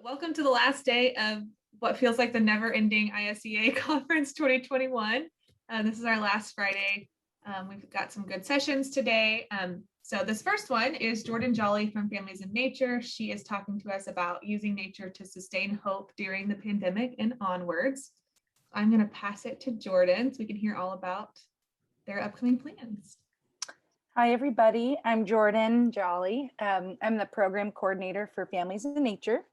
Welcome to the last day of what feels like the never-ending ISEA Conference 2021. This is our last Friday. We've got some good sessions today. So this first one is Jordan Joly from Families in Nature. She is talking to us about using nature to sustain hope during the pandemic and onwards. I'm going to pass it to Jordan so we can hear all about their upcoming plans. Hi, everybody. I'm Jordan Joly. I'm the program coordinator for Families in Nature.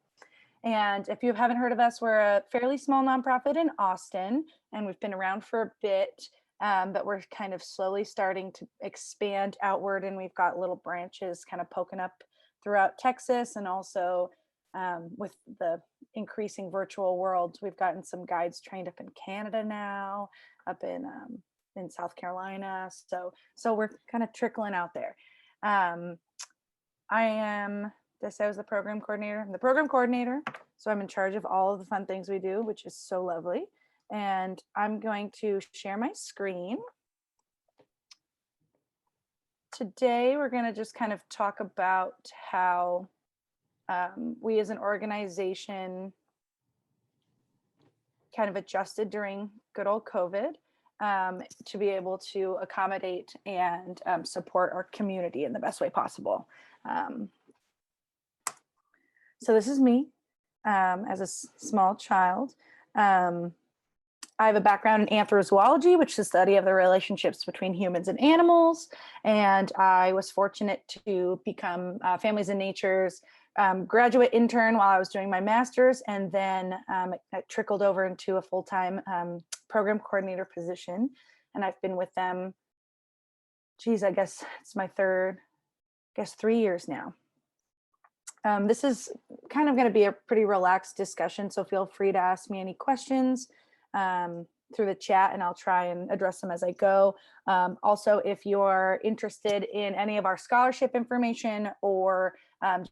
And if you haven't heard of us, we're a fairly small nonprofit in Austin, and we've been around for a bit, but we're kind of slowly starting to expand outward, and we've got little branches kind of poking up throughout Texas, and also with the increasing virtual world, we've gotten some guides trained up in Canada now, up in South Carolina. So we're kind of trickling out there. I was the program coordinator. I'm the program coordinator, so I'm in charge of all of the fun things we do, which is so lovely. And I'm going to share my screen. Today, we're going to just kind of talk about how we as an organization kind of adjusted during good old COVID to be able to accommodate and support our community in the best way possible. So this is me as a small child. I have a background in anthrozoology, which is the study of the relationships between humans and animals. And I was fortunate to become Families in Nature's graduate intern while I was doing my master's. And then it trickled over into a full-time program coordinator position. And I've been with them, I guess it's my 3 years now. This is kind of going to be a pretty relaxed discussion, so feel free to ask me any questions through the chat, and I'll try and address them as I go. Also, if you're interested in any of our scholarship information or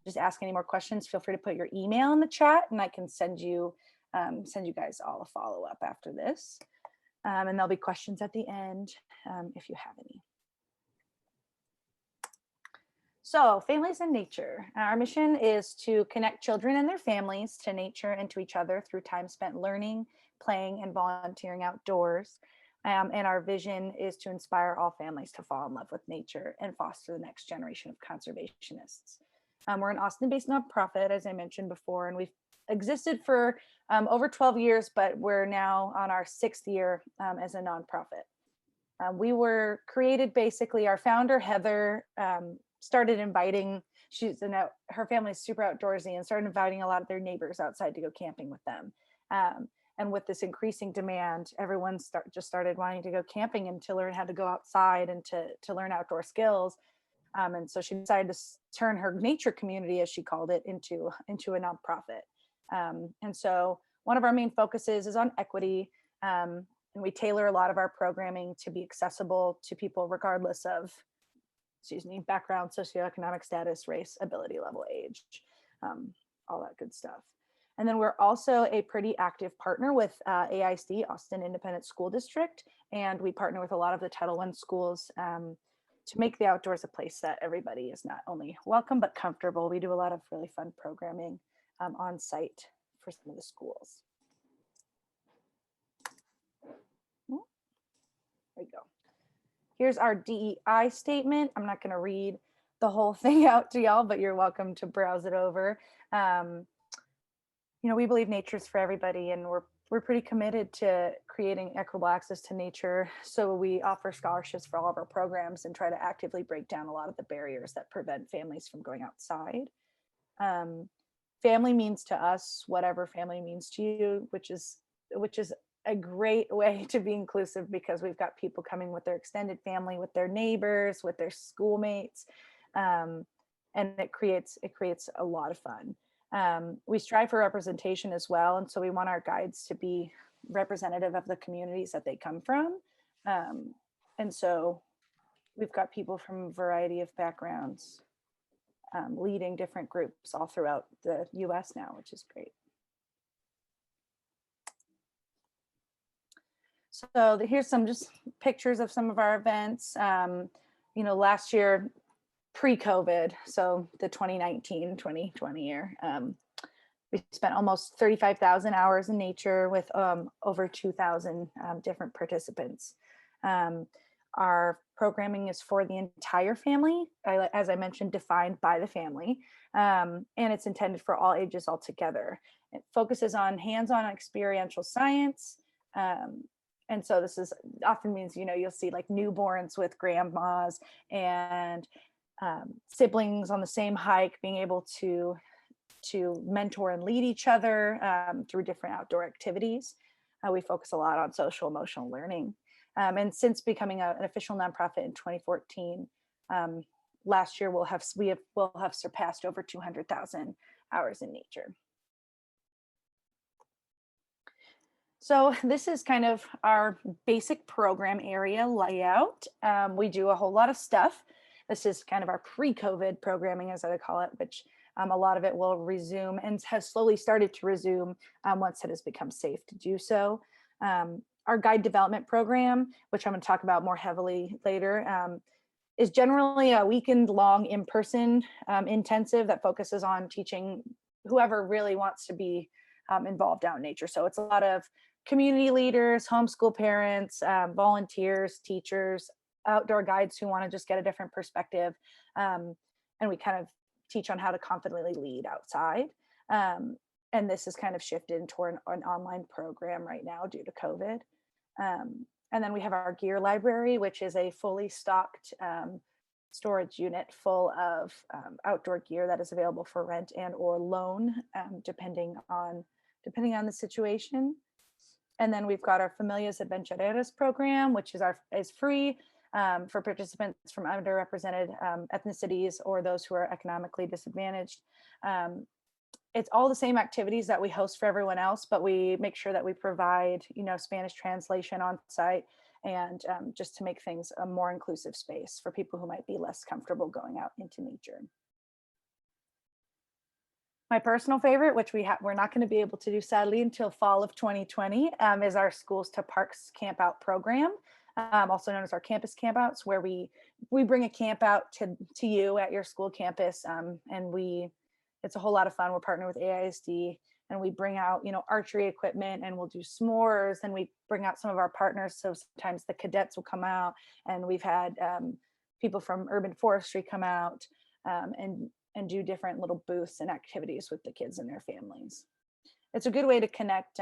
just ask any more questions, feel free to put your email in the chat, and I can send you guys all a follow-up after this. And there'll be questions at the end if you have any. So, Families in Nature. Our mission is to connect children and their families to nature and to each other through time spent learning, playing, and volunteering outdoors. And our vision is to inspire all families to fall in love with nature and foster the next generation of conservationists. We're an Austin-based nonprofit, as I mentioned before, and we've existed for over 12 years, but we're now on our 6th year as a nonprofit. We were created basically, our founder, Heather, started inviting, her family is super outdoorsy, and started inviting a lot of their neighbors outside to go camping with them. And with this increasing demand, everyone just started wanting to go camping and to learn how to go outside and to learn outdoor skills. And so she decided to turn her nature community, as she called it, into a nonprofit. And so one of our main focuses is on equity. And we tailor a lot of our programming to be accessible to people regardless of background, socioeconomic status, race, ability level, age, all that good stuff. And then we're also a pretty active partner with AIC, Austin Independent School District, and we partner with a lot of the Title I schools to make the outdoors a place that everybody is not only welcome, but comfortable. We do a lot of really fun programming on site for some of the schools. There we go. Here's our DEI statement. I'm not going to read the whole thing out to y'all, but you're welcome to browse it over. We believe nature's for everybody, and we're pretty committed to creating equitable access to nature. So we offer scholarships for all of our programs and try to actively break down a lot of the barriers that prevent families from going outside. Family means to us whatever family means to you, which is a great way to be inclusive, because we've got people coming with their extended family, with their neighbors, with their schoolmates, and it creates a lot of fun. We strive for representation as well, and so we want our guides to be representative of the communities that they come from. And so we've got people from a variety of backgrounds leading different groups all throughout the US now, which is great. So here's some just pictures of some of our events. Last year, pre-COVID, so the 2019-2020 year, We spent almost 35,000 hours in nature with over 2,000 different participants. Um, our programming is for the entire family, as I mentioned, defined by the family, and it's intended for all ages altogether. It focuses on hands-on experiential science. And so this is often means, you'll see like newborns with grandmas and siblings on the same hike being able to mentor and lead each other through different outdoor activities. We focus a lot on social emotional learning. And since becoming an official nonprofit in 2014, last year we'll have surpassed over 200,000 hours in nature. So this is kind of our basic program area layout. We do a whole lot of stuff. This is kind of our pre-COVID programming, as I call it, which a lot of it will resume and has slowly started to resume once it has become safe to do so. Our guide development program, which I'm going to talk about more heavily later, is generally a weekend-long in-person intensive that focuses on teaching whoever really wants to be involved out in nature. So it's a lot of community leaders, homeschool parents, volunteers, teachers, outdoor guides who want to just get a different perspective. And we kind of teach on how to confidently lead outside. And this is kind of shifted into an online program right now due to COVID. And then we have our gear library, which is a fully stocked storage unit full of outdoor gear that is available for rent and or loan, depending on the situation. And then we've got our Familias Aventureras program, which is free for participants from underrepresented ethnicities or those who are economically disadvantaged. It's all the same activities that we host for everyone else, but we make sure that we provide, Spanish translation on site and just to make things a more inclusive space for people who might be less comfortable going out into nature. My personal favorite, which we're not going to be able to do sadly until fall of 2020, is our Schools to Parks Camp Out program, also known as our campus campouts, where we bring a camp out to you at your school campus, and it's a whole lot of fun. We're partnered with AISD, and we bring out archery equipment, and we'll do s'mores, and we bring out some of our partners. So sometimes the cadets will come out, and we've had people from urban forestry come out and do different little booths and activities with the kids and their families. It's a good way to connect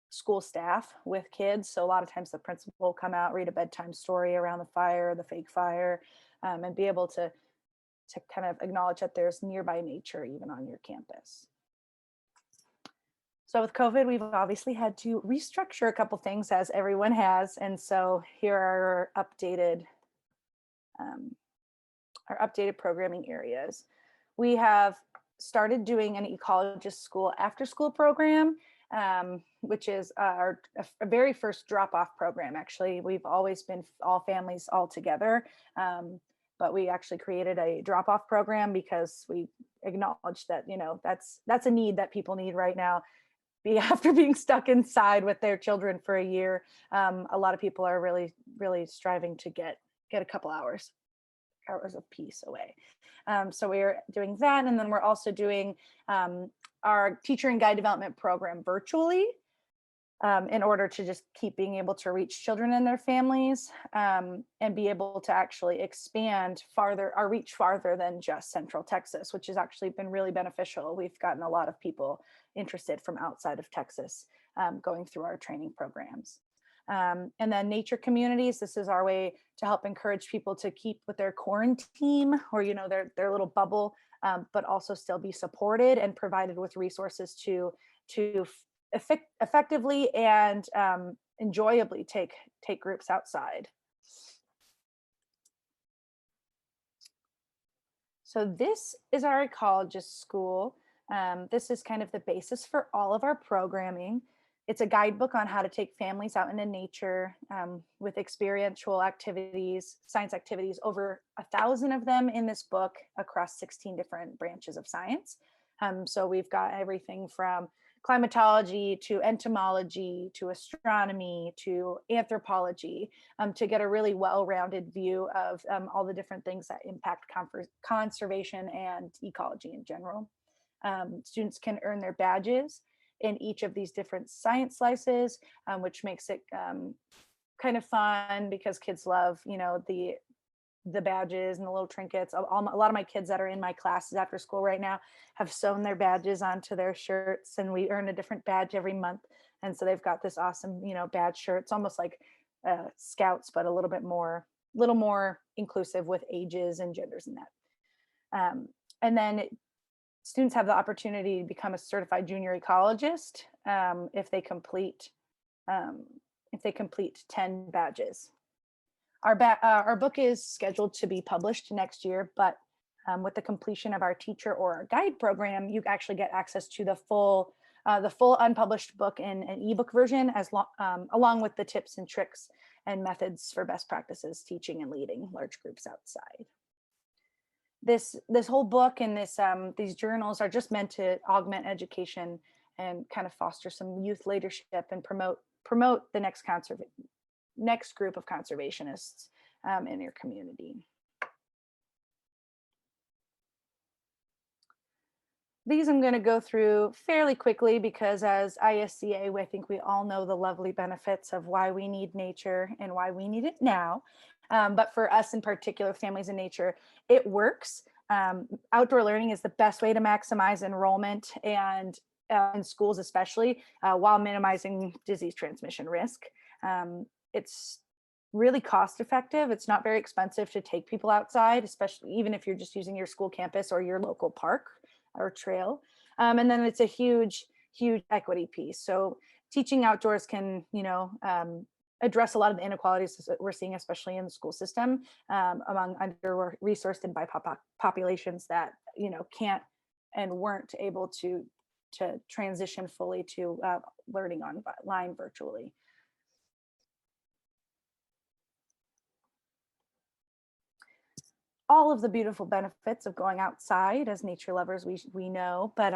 school staff with kids. So a lot of times the principal will come out, read a bedtime story around the fire, the fake fire, and be able to kind of acknowledge that there's nearby nature even on your campus. So with COVID, we've obviously had to restructure a couple things, as everyone has. And so here are our updated programming areas. We have started doing an ecologist school after school program, which is our very first drop-off program. Actually, we've always been all families all together, but we actually created a drop-off program because we acknowledge that that's a need that people need right now. After being stuck inside with their children for a year, a lot of people are really, really striving to get a couple hours of peace away. So we're doing that. And then we're also doing our teacher and guide development program virtually in order to just keep being able to reach children and their families and be able to actually expand our reach farther than just Central Texas, which has actually been really beneficial. We've gotten a lot of people interested from outside of Texas going through our training programs. And then nature communities. This is our way to help encourage people to keep with their quarantine or, their little bubble, but also still be supported and provided with resources to effectively and enjoyably take groups outside. So this is our ecologist school. This is kind of the basis for all of our programming. It's a guidebook on how to take families out into nature with experiential activities, science activities, over 1,000 of them in this book across 16 different branches of science. So we've got everything from climatology to entomology to astronomy to anthropology to get a really well-rounded view of all the different things that impact conservation and ecology in general. Students can earn their badges in each of these different science slices, which makes it kind of fun because kids love, the badges and the little trinkets. A lot of my kids that are in my classes after school right now have sewn their badges onto their shirts, and we earn a different badge every month. And so they've got this awesome, badge shirt. It's almost like scouts, but a little more inclusive with ages and genders and that. And then students have the opportunity to become a certified junior ecologist if they complete 10 badges. Our book is scheduled to be published next year, but with the completion of our teacher or our guide program, you actually get access to the full unpublished book in an ebook version, along with the tips and tricks and methods for best practices teaching and leading large groups outside. This whole book and these journals are just meant to augment education and kind of foster some youth leadership and promote the next group of conservationists in your community. These I'm going to go through fairly quickly because as ISEA, I think we all know the lovely benefits of why we need nature and why we need it now. But for us in particular, families in nature, it works. Outdoor learning is the best way to maximize enrollment and in schools especially, while minimizing disease transmission risk. It's really cost effective. It's not very expensive to take people outside, especially even if you're just using your school campus or your local park or trail. And then it's a huge equity piece. So teaching outdoors can, address a lot of the inequalities that we're seeing, especially in the school system, among under-resourced and BIPOC populations that, can't and weren't able to transition fully to learning online virtually. All of the beautiful benefits of going outside as nature lovers, we know, but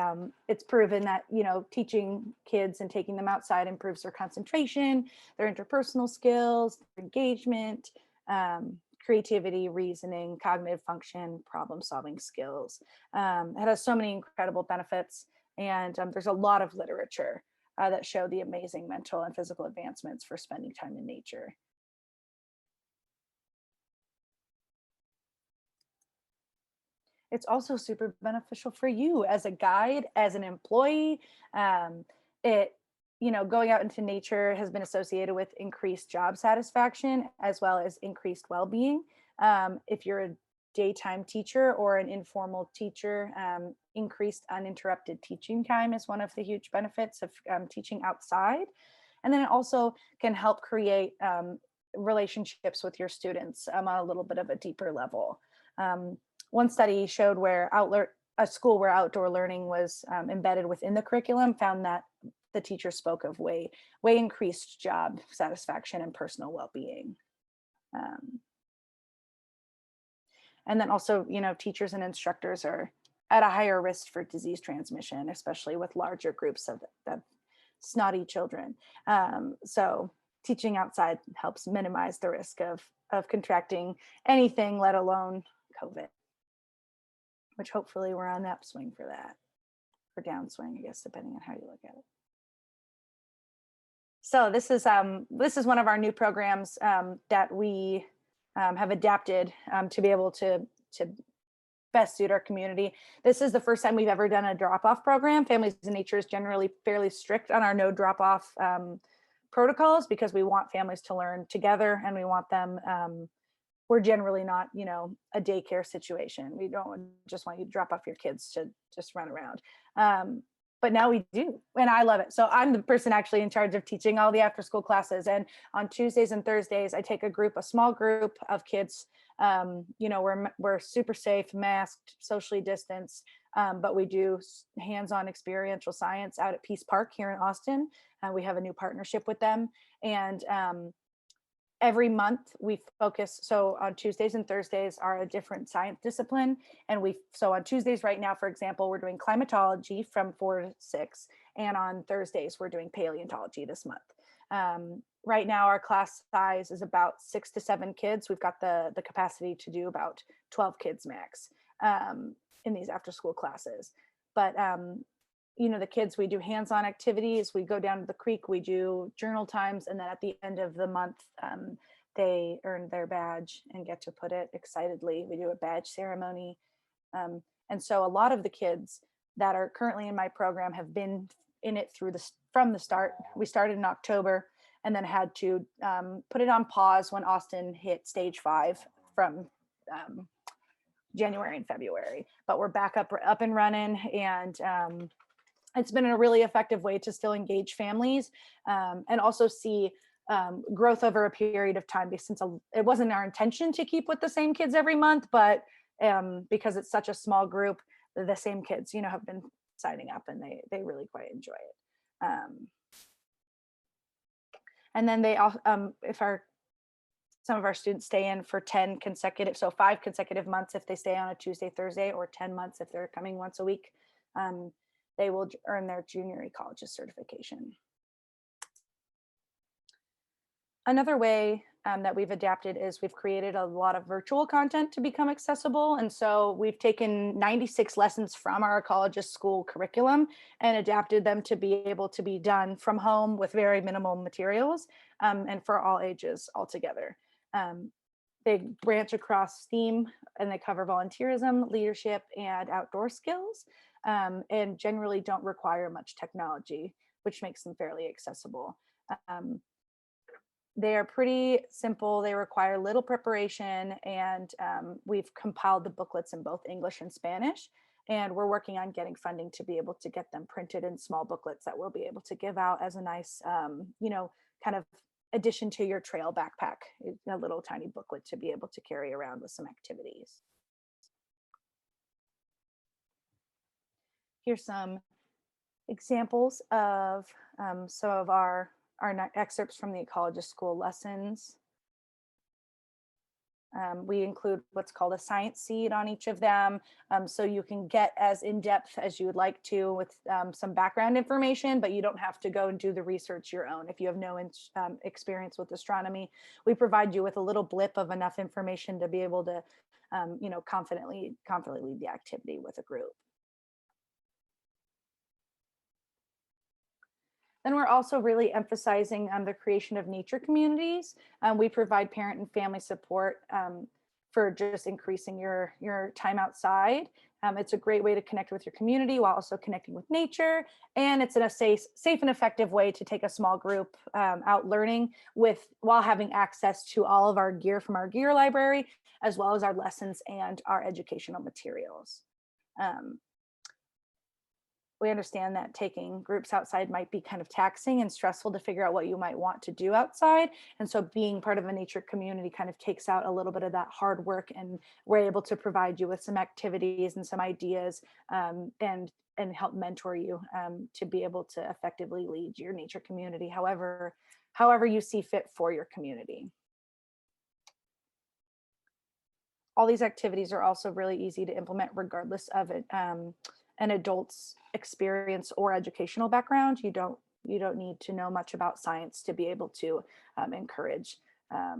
it's proven that, teaching kids and taking them outside improves their concentration, their interpersonal skills, their engagement, creativity, reasoning, cognitive function, problem solving skills. It has so many incredible benefits, and there's a lot of literature that show the amazing mental and physical advancements for spending time in nature. It's also super beneficial for you as a guide, as an employee. Going out into nature has been associated with increased job satisfaction as well as increased well-being. If you're a daytime teacher or an informal teacher, increased uninterrupted teaching time is one of the huge benefits of teaching outside. And then it also can help create relationships with your students on a little bit of a deeper level. One study showed where a school where outdoor learning was embedded within the curriculum found that the teacher spoke of way increased job satisfaction and personal well-being. And then also, teachers and instructors are at a higher risk for disease transmission, especially with larger groups of snotty children. So teaching outside helps minimize the risk of contracting anything, let alone COVID. Which hopefully we're on the upswing for that, or downswing, I guess, depending on how you look at it. So this is one of our new programs that we have adapted to be able to best suit our community. This is the first time we've ever done a drop-off program. Families in Nature is generally fairly strict on our no drop-off protocols because we want families to learn together, and we want them. We're generally not, a daycare situation. We don't just want you to drop off your kids to just run around. But now we do, and I love it. So I'm the person actually in charge of teaching all the after school classes. And on Tuesdays and Thursdays, I take a small group of kids. We're super safe, masked, socially distanced, but we do hands-on experiential science out at Peace Park here in Austin. We have a new partnership with them. And every month we focus, so on Tuesdays and Thursdays are a different science discipline. And so on Tuesdays right now, for example, we're doing climatology from 4 to 6. And on Thursdays, we're doing paleontology this month. Right now, our class size is about 6 to 7 kids. We've got the capacity to do about 12 kids max in these after school classes. But you know, the kids, we do hands-on activities, we go down to the creek, we do journal times, and then at the end of the month, they earn their badge and get to put it excitedly. We do a badge ceremony. And so a lot of the kids that are currently in my program have been in it from the start. We started in October and then had to put it on pause when Austin hit stage 5 from January and February. But we're back up and running, and it's been a really effective way to still engage families and also see growth over a period of time, because since it wasn't our intention to keep with the same kids every month, but because it's such a small group, the same kids, you know, have been signing up, and they really quite enjoy it. And then they all, if some of our students stay in for 10 consecutive, so 5 consecutive months if they stay on a Tuesday, Thursday, or 10 months if they're coming once a week, they will earn their junior ecology certification. Another way that we've adapted is we've created a lot of virtual content to become accessible. And so we've taken 96 lessons from our ecologist school curriculum and adapted them to be able to be done from home with very minimal materials, and for all ages altogether. They branch across STEAM, and they cover volunteerism, leadership, and outdoor skills, and generally don't require much technology, which makes them fairly accessible. They are pretty simple. They require little preparation, and we've compiled the booklets in both English and Spanish, and we're working on getting funding to be able to get them printed in small booklets that we'll be able to give out as a nice, you know, kind of addition to your trail backpack, a little tiny booklet to be able to carry around with some activities. Here's some examples of some of our excerpts from the ecologist school lessons. We include what's called a science seed on each of them, so you can get as in-depth as you would like to with some background information, but you don't have to go and do the research your own. If you have no experience with astronomy, we provide you with a little blip of enough information to be able to, you know, confidently lead the activity with a group. Then we're also really emphasizing the creation of nature communities. We provide parent and family support for just increasing your time outside. It's a great way to connect with your community while also connecting with nature. And it's in a safe and effective way to take a small group out learning while having access to all of our gear from our gear library, as well as our lessons and our educational materials. We understand that taking groups outside might be kind of taxing and stressful to figure out what you might want to do outside. And so being part of a nature community kind of takes out a little bit of that hard work, and we're able to provide you with some activities and some ideas, and help mentor you to be able to effectively lead your nature community however you see fit for your community. All these activities are also really easy to implement regardless of it, an adult's experience or educational background. You don't need to know much about science to be able to encourage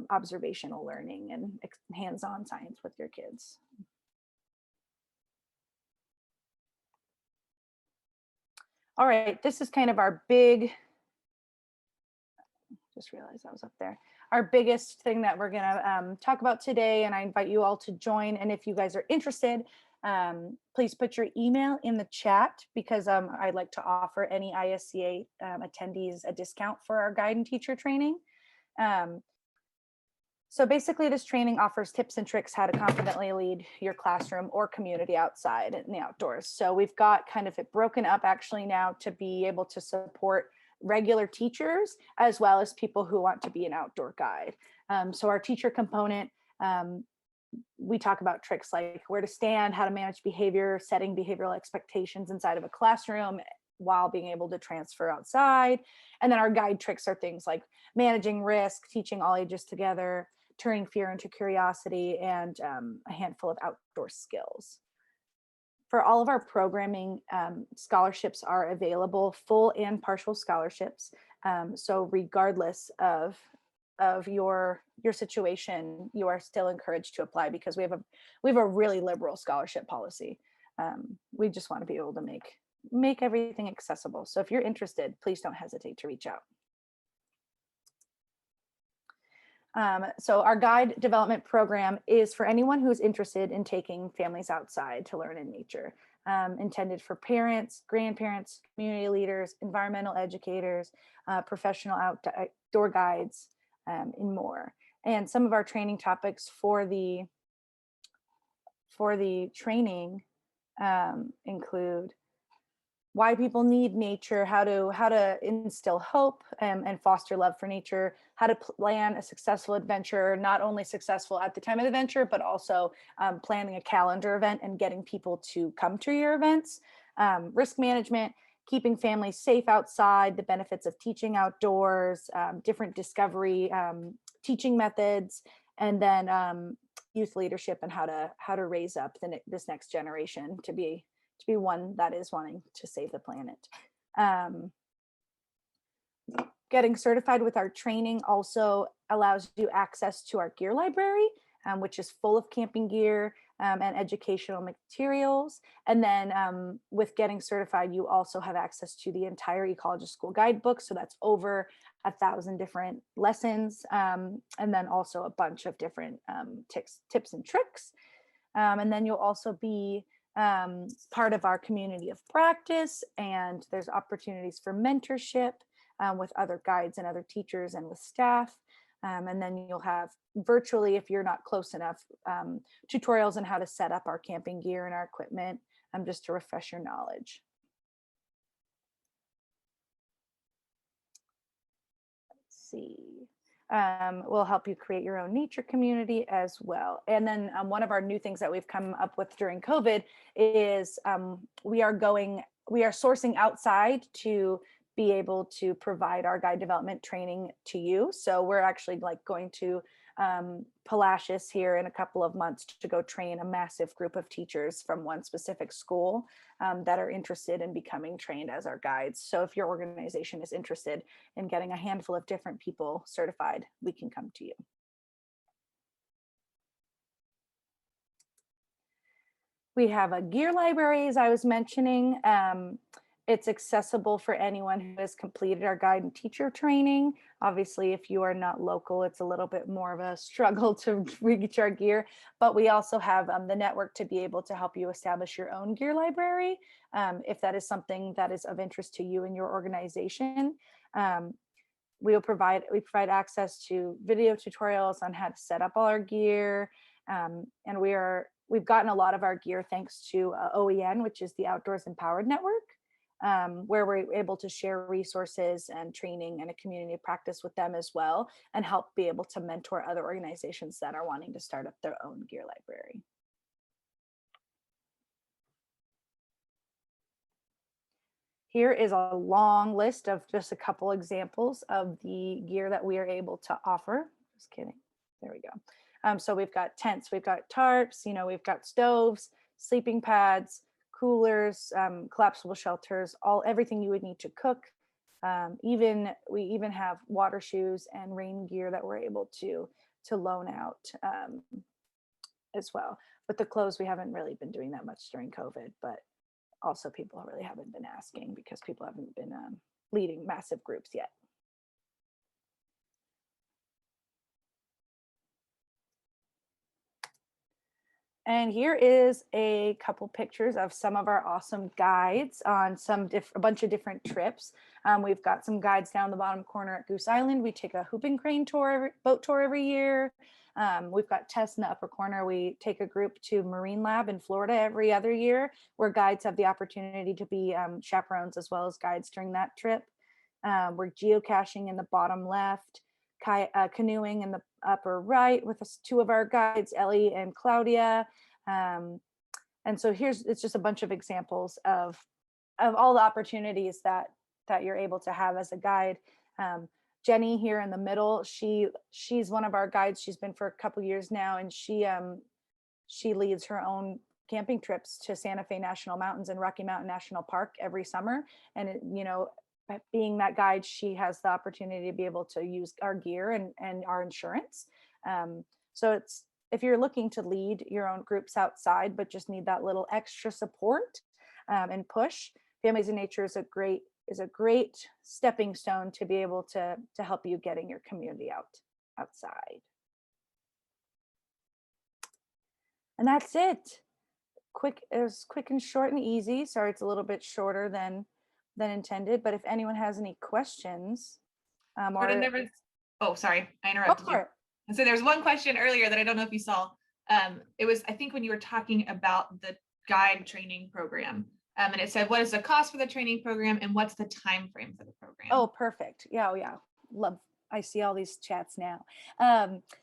observational learning and hands-on science with your kids. All right, this is kind of our big, just realized I was up there. Our biggest thing that we're gonna talk about today, and I invite you all to join. And if you guys are interested, please put your email in the chat, because I'd like to offer any ISEA attendees a discount for our guide and teacher training. So basically this training offers tips and tricks how to confidently lead your classroom or community outside in the outdoors. So we've got kind of it broken up actually now to be able to support regular teachers as well as people who want to be an outdoor guide. So our teacher component, we talk about tricks like where to stand, how to manage behavior, setting behavioral expectations inside of a classroom while being able to transfer outside. And then our guide tricks are things like managing risk, teaching all ages together, turning fear into curiosity, and a handful of outdoor skills. For all of our programming, scholarships are available, full and partial scholarships. So regardless of your situation, you are still encouraged to apply, because we have a really liberal scholarship policy. We just want to be able to make everything accessible. So if you're interested, please don't hesitate to reach out. So our guide development program is for anyone who's interested in taking families outside to learn in nature, intended for parents, grandparents, community leaders, environmental educators, professional outdoor guides, and more. And some of our training topics for the training include why people need nature, how to instill hope and foster love for nature, how to plan a successful adventure, not only successful at the time of the adventure, but also planning a calendar event and getting people to come to your events, risk management, keeping families safe outside, the benefits of teaching outdoors, different discovery teaching methods, and then youth leadership and how to raise up this next generation to be one that is wanting to save the planet. Getting certified with our training also allows you access to our gear library, which is full of camping gear and educational materials. And then with getting certified, you also have access to the entire Ecologist School Guidebook. So that's over 1,000 different lessons, and then also a bunch of different tips and tricks. And then you'll also be part of our community of practice, and there's opportunities for mentorship with other guides and other teachers and with staff. And then you'll have virtually, if you're not close enough, tutorials on how to set up our camping gear and our equipment, just to refresh your knowledge. Let's see. We'll help you create your own nature community as well. And then one of our new things that we've come up with during COVID is we are sourcing outside to be able to provide our guide development training to you. So we're actually going to Palacios here in a couple of months to go train a massive group of teachers from one specific school that are interested in becoming trained as our guides. So if your organization is interested in getting a handful of different people certified, we can come to you. We have a gear library, as I was mentioning. It's accessible for anyone who has completed our guide and teacher training. Obviously, if you are not local, it's a little bit more of a struggle to reach our gear, but we also have the network to be able to help you establish your own gear library. If that is something that is of interest to you and your organization. We provide access to video tutorials on how to set up all our gear. And we've gotten a lot of our gear thanks to OEN, which is the Outdoors Empowered Network. Where we're able to share resources and training and a community of practice with them as well, and help be able to mentor other organizations that are wanting to start up their own gear library. Here is a long list of just a couple examples of the gear that we are able to offer. Just kidding. There we go. So we've got tents, we've got tarps, we've got stoves, sleeping pads, coolers, collapsible shelters, everything you would need to cook. We even have water shoes and rain gear that we're able to loan out as well. With the clothes, we haven't really been doing that much during COVID, but also people really haven't been asking because people haven't been leading massive groups yet. And here is a couple pictures of some of our awesome guides on a bunch of different trips. We've got some guides down the bottom corner at Goose Island. We take a hooping crane boat tour every year. We've got Tess in the upper corner. We take a group to Marine Lab in Florida every other year, where guides have the opportunity to be chaperones as well as guides during that trip. We're geocaching in the bottom left, canoeing in the upper right with two of our guides, Ellie and Claudia. And so it's just a bunch of examples of all the opportunities that you're able to have as a guide. Jenny here in the middle, she's one of our guides. She's been for a couple years now, and she leads her own camping trips to Santa Fe National Mountains and Rocky Mountain National Park every summer. And being that guide, she has the opportunity to be able to use our gear and our insurance. So if you're looking to lead your own groups outside, but just need that little extra support and push, Families in Nature is a great stepping stone to be able to help you getting your community outside. And that's it. It was quick and short and easy. Sorry, it's a little bit shorter than intended, but if anyone has any questions, Jordan never, oh, sorry, I go interrupted you. for it. And so there's one question earlier that I don't know if you saw. It was, I think when you were talking about the guide training program, and it said, what is the cost for the training program and what's the time frame for the program? Oh, perfect. Yeah, yeah. Love. I see all these chats now.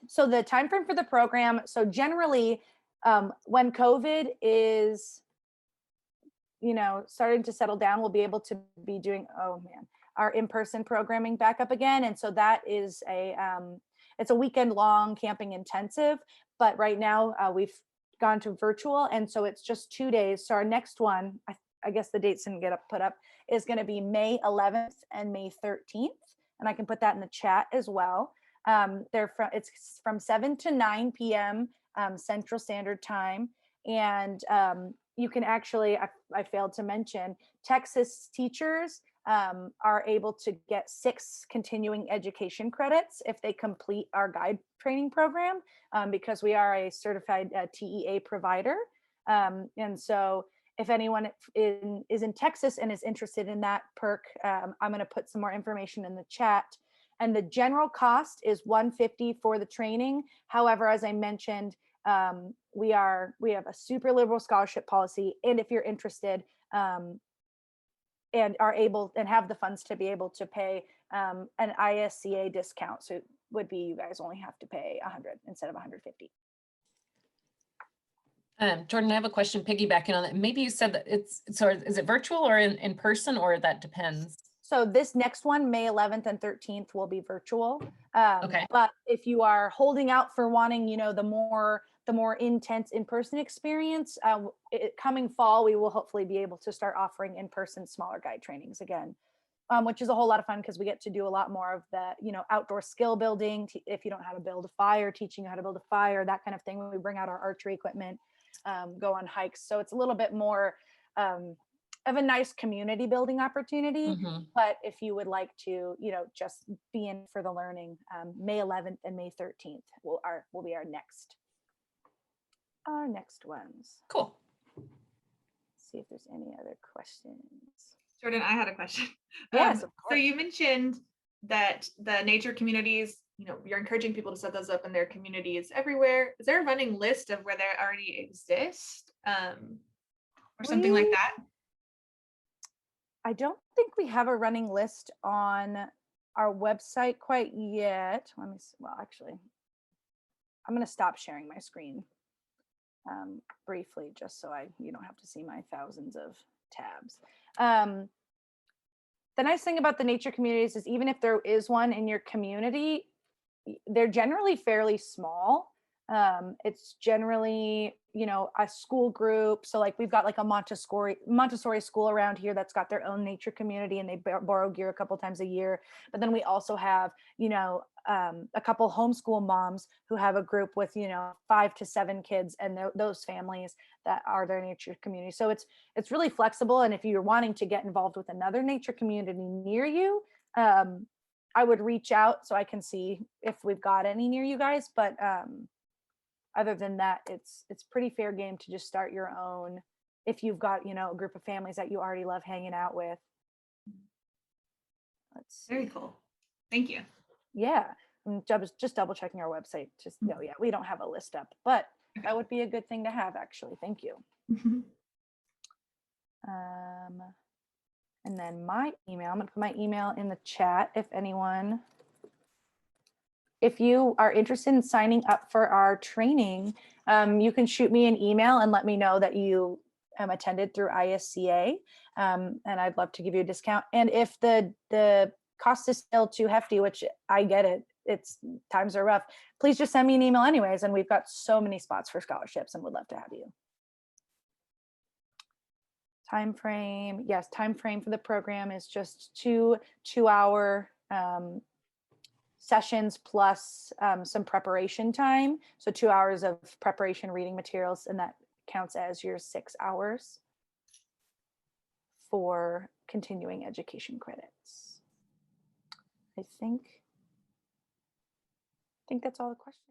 So the time frame for the program. So generally, when COVID is, starting to settle down, we'll be able to be doing, our in-person programming back up again. And so that is it's a weekend long camping intensive, but right now we've gone to virtual. And so it's just 2 days. So our next one, I guess the dates didn't get put up, is going to be May 11th and May 13th. And I can put that in the chat as well. It's from 7 to 9 p.m. Central Standard Time. And you can actually, I failed to mention, Texas teachers are able to get 6 continuing education credits if they complete our guide training program, because we are a certified TEA provider. And so if anyone is in Texas and is interested in that perk, I'm going to put some more information in the chat. And the general cost is $150 for the training. However, as I mentioned, we have a super liberal scholarship policy. And if you're interested and are able and have the funds to be able to pay an ISEA discount, so it would be you guys only have to pay $100 instead of $150. Jordan, I have a question piggybacking on that. Maybe you said that is it virtual or in person, or that depends? So this next one, May 11th and 13th, will be virtual. Okay. But if you are holding out for wanting, the more intense in-person experience, coming fall, we will hopefully be able to start offering in-person smaller guide trainings again, which is a whole lot of fun because we get to do a lot more of the, outdoor skill building. If you don't know how to build a fire, teaching you how to build a fire, that kind of thing. When we bring out our archery equipment, go on hikes. So it's a little bit more of a nice community building opportunity. Mm-hmm. But if you would like to, just be in for the learning, May 11th and May 13th will be our next ones. Cool. See if there's any other questions. Jordan, I had a question. Yes, of course. So you mentioned that the nature communities, you're encouraging people to set those up in their communities everywhere. Is there a running list of where they already exist, or something like that? I don't think we have a running list on our website quite yet. Let me see. Well, actually, I'm going to stop sharing my screen briefly, just so you don't have to see my thousands of tabs. The nice thing about the nature communities is even if there is one in your community, they're generally fairly small. It's generally, a school group. So like we've got like a Montessori school around here that's got their own nature community, and they borrow gear a couple times a year. But then we also have, a couple homeschool moms who have a group with, 5 to 7 kids, and those families that are their nature community. So it's really flexible. And if you're wanting to get involved with another nature community near you, I would reach out so I can see if we've got any near you guys. But other than that, it's pretty fair game to just start your own if you've got, a group of families that you already love hanging out with. Let's see. Very cool. Thank you. Yeah. I'm just double checking our website. Yeah, we don't have a list up, but that would be a good thing to have, actually. Thank you. And then my email, I'm going to put my email in the chat if you are interested in signing up for our training, you can shoot me an email and let me know that you attended through ISCA, and I'd love to give you a discount. And if the cost is still too hefty, which I get it, times are rough, please just send me an email anyways, and we've got so many spots for scholarships and would love to have you. Time frame, yes, time frame for the program is just 2 hour sessions plus some preparation time. So 2 hours of preparation reading materials, and that counts as your 6 hours for continuing education credits. I think that's all the questions.